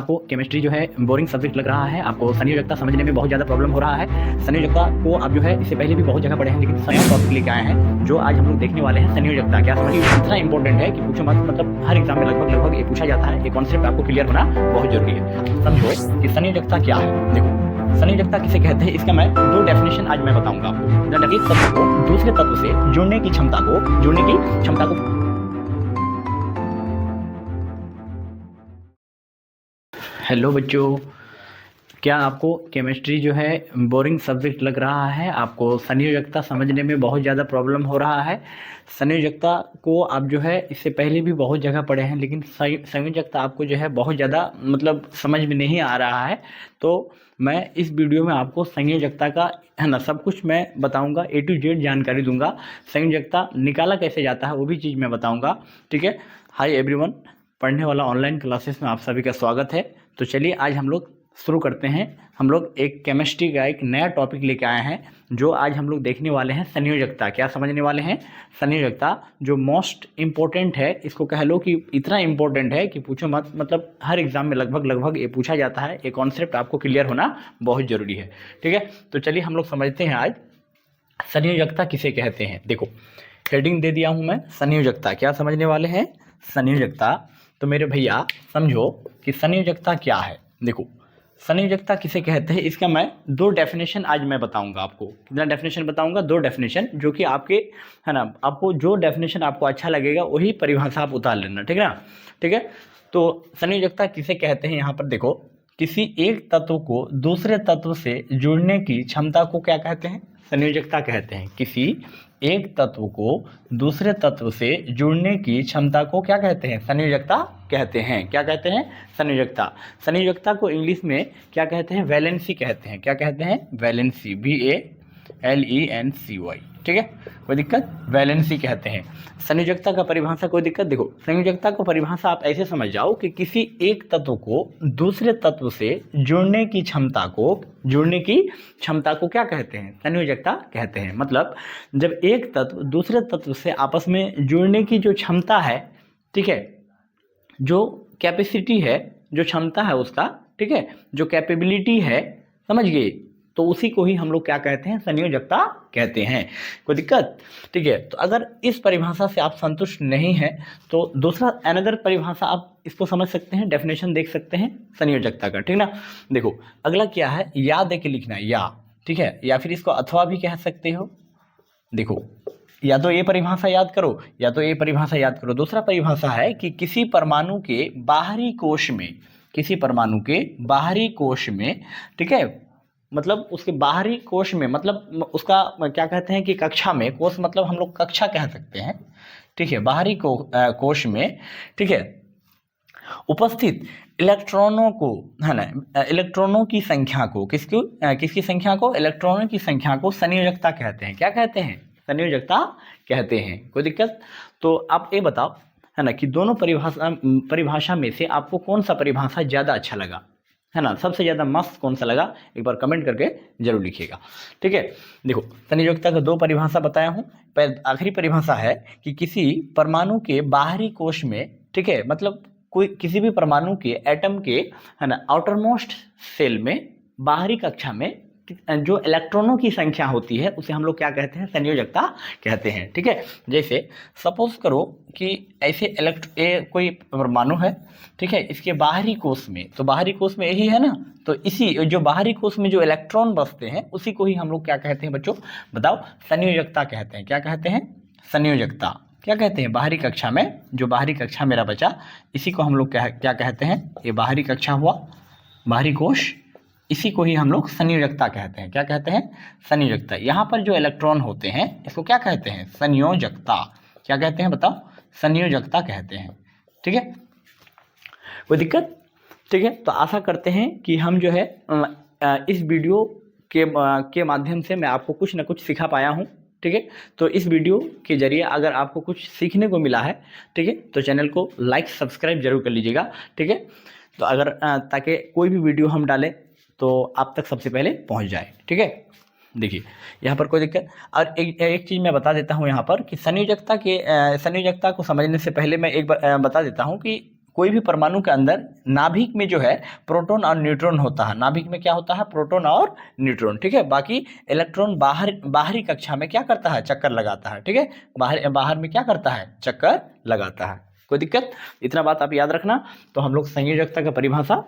आपको केमिस्ट्री जो है बोरिंग सब्जेक्ट लग रहा है, आपको संयोजकता समझने में बहुत ज़्यादा प्रॉब्लम हो रहा है, संयोजकता को आप जो है इससे पहले भी बहुत जगह पढ़े हैं, लेकिन नया टॉपिक लेके आए हैं जो आज हम लोग देखने वाले हैं। संयोजकता क्या समझिए, इतना इंपॉर्टेंट है कि पूछो मत, मतलब हर एग्जाम में लगभग ये पूछा जाता है। ये कॉन्सेप्ट आपको क्लियर होना बहुत जरूरी है। समझो कि संयोजकता क्या है। देखो, संयोजकता किसे कहते हैं, इसका मैं दो डेफिनेशन आज मैं बताऊंगा आपको। एक तत्व को दूसरे तत्व से जुड़ने की क्षमता को हेलो बच्चों, क्या आपको केमिस्ट्री जो है बोरिंग सब्जेक्ट लग रहा है, आपको संयोजकता समझने में बहुत ज़्यादा प्रॉब्लम हो रहा है। संयोजकता को आप जो है इससे पहले भी बहुत जगह पढ़े हैं, लेकिन संयोजकता आपको जो है बहुत ज़्यादा मतलब समझ में नहीं आ रहा है। तो मैं इस वीडियो में आपको संयोजकता का है ना सब कुछ मैं बताऊंगा, A to Z जानकारी दूंगा। संयोजकता निकाला कैसे जाता है वो भी चीज़ मैं बताऊंगा, ठीक है। हाय एवरीवन, पढ़ने वाला ऑनलाइन क्लासेस में आप सभी का स्वागत है। तो चलिए आज हम लोग शुरू करते हैं। हम लोग एक केमिस्ट्री का एक नया टॉपिक लेके आए हैं जो आज हम लोग देखने वाले हैं। संयोजकता क्या समझने वाले हैं। संयोजकता जो मोस्ट इम्पोर्टेंट है, इसको कह लो कि इतना इम्पोर्टेंट है कि पूछो मत, मतलब हर एग्जाम में लगभग ये पूछा जाता है। ये कॉन्सेप्ट आपको क्लियर होना बहुत ज़रूरी है, ठीक है। तो चलिए हम लोग समझते हैं आज संयोजकता किसे कहते हैं। देखो, हेडिंग दे दिया हूँ मैं, संयोजकता क्या समझने वाले हैं। संयोजकता, तो मेरे भैया समझो कि संयोजकता क्या है। देखो, संयोजकता किसे कहते हैं, इसका मैं दो डेफिनेशन आज मैं बताऊंगा आपको। कितना डेफिनेशन बताऊंगा, दो डेफिनेशन, जो कि आपके है ना, आपको जो डेफिनेशन आपको अच्छा लगेगा वही परिभाषा आप उतार लेना, ठीक है ना, ठीक है। तो संयोजकता किसे कहते हैं, यहाँ पर देखो, किसी एक तत्व को दूसरे तत्व से जुड़ने की क्षमता को क्या कहते हैं, संयोजकता कहते हैं। किसी एक तत्व को दूसरे तत्व से जुड़ने की क्षमता को क्या कहते हैं, संयोजकता कहते हैं। क्या कहते हैं, संयोजकता। संयोजकता को इंग्लिश में क्या कहते हैं, वैलेंसी कहते हैं। क्या कहते हैं, वैलेंसी, VALENCY, ठीक है, कोई दिक्कत, वैलेंसी कहते हैं। संयोजकता का परिभाषा कोई दिक्कत। देखो, संयोजकता को परिभाषा आप ऐसे समझ जाओ कि किसी एक तत्व को दूसरे तत्व से जुड़ने की क्षमता को क्या कहते हैं, संयोजकता कहते हैं। मतलब जब एक तत्व दूसरे तत्व से आपस में जुड़ने की जो क्षमता है, ठीक है, जो कैपेसिटी है, जो क्षमता है उसका, ठीक है, जो कैपेबिलिटी है, समझ गए, तो उसी को ही हम लोग क्या कहते हैं, संयोजकता कहते हैं। कोई दिक्कत, ठीक है। तो अगर इस परिभाषा से आप संतुष्ट नहीं हैं तो दूसरा अनदर परिभाषा आप इसको समझ सकते हैं, डेफिनेशन देख सकते हैं संयोजकता का, ठीक ना। देखो, अगला क्या है, या दे के लिखना, या, ठीक है, या फिर इसको अथवा भी कह सकते हो। देखो, या तो ये परिभाषा याद करो या तो ये परिभाषा याद करो। दूसरा परिभाषा है कि किसी परमाणु के बाहरी कोश में, ठीक है, मतलब उसके बाहरी कोश में, मतलब उसका क्या कहते हैं कि कक्षा में, कोश मतलब हम लोग कक्षा कह सकते हैं, ठीक है, बाहरी कोश में, ठीक है, उपस्थित इलेक्ट्रॉनों को, है ना, इलेक्ट्रॉनों की संख्या को, किसकी संख्या को, इलेक्ट्रॉनों की संख्या को संयोजकता कहते हैं। क्या कहते हैं, संयोजकता कहते हैं। कोई दिक्कत। तो आप ये बताओ, है ना, कि दोनों परिभाषा में से आपको कौन सा परिभाषा ज़्यादा अच्छा लगा, है ना, सबसे ज़्यादा मस्त कौन सा लगा, एक बार कमेंट करके जरूर लिखिएगा, ठीक है। देखो, संयोजकता का दो परिभाषा बताया हूँ। आखिरी परिभाषा है कि किसी परमाणु के बाहरी कोश में, ठीक है, मतलब कोई किसी भी परमाणु के एटम के, है ना, आउटर मोस्ट सेल में, बाहरी कक्षा में जो इलेक्ट्रॉनों की संख्या होती है उसे हम लोग क्या कहते हैं, संयोजकता कहते हैं, ठीक है। जैसे सपोज करो कि ऐसे कोई परमाणु है, ठीक है, इसके बाहरी कोश में, तो बाहरी कोश में यही है ना, तो इसी जो बाहरी कोश में जो इलेक्ट्रॉन बसते हैं उसी को ही हम लोग क्या कहते हैं बच्चों, बताओ, संयोजकता कहते हैं। क्या कहते हैं, संयोजकता। क्या कहते हैं, बाहरी कक्षा में, जो बाहरी कक्षा मेरा बचा, इसी को हम लोग क्या कहते हैं, ये बाहरी कक्षा हुआ, बाहरी कोश, इसी को ही हम लोग संयोजकता कहते हैं। क्या कहते हैं, संयोजकता। यहाँ पर जो इलेक्ट्रॉन होते हैं इसको क्या कहते हैं, संयोजकता। क्या कहते हैं, बताओ, संयोजकता कहते हैं, ठीक है, कोई दिक्कत, ठीक है। तो आशा करते हैं कि हम जो है इस वीडियो के माध्यम से मैं आपको कुछ ना कुछ सिखा पाया हूँ, ठीक है। तो इस वीडियो के जरिए अगर आपको कुछ सीखने को मिला है, ठीक है, तो चैनल को लाइक सब्सक्राइब जरूर कर लीजिएगा, ठीक है। तो अगर ताकि कोई भी वीडियो हम डालें तो आप तक सबसे पहले पहुंच जाए, ठीक है। देखिए, यहाँ पर कोई दिक्कत, और एक चीज़ मैं बता देता हूँ यहाँ पर कि संयोजकता को समझने से पहले मैं एक बार बता देता हूँ कि कोई भी परमाणु के अंदर नाभिक में जो है प्रोटॉन और न्यूट्रॉन होता है। नाभिक में क्या होता है? प्रोटॉन और न्यूट्रॉन, ठीक है। बाकी इलेक्ट्रॉन बाहरी कक्षा में क्या करता है? चक्कर लगाता है, ठीक है। बाहर में क्या करता है? चक्कर लगाता है। कोई दिक्कत? इतना बात आप याद रखना। तो हम लोग संयोजकता का परिभाषा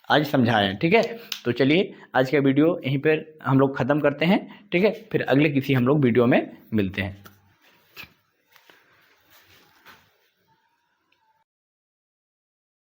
आज समझाए हैं, ठीक है। तो चलिए आज का वीडियो यहीं पर हम लोग ख़त्म करते हैं, ठीक है। फिर अगले किसी हम लोग वीडियो में मिलते हैं।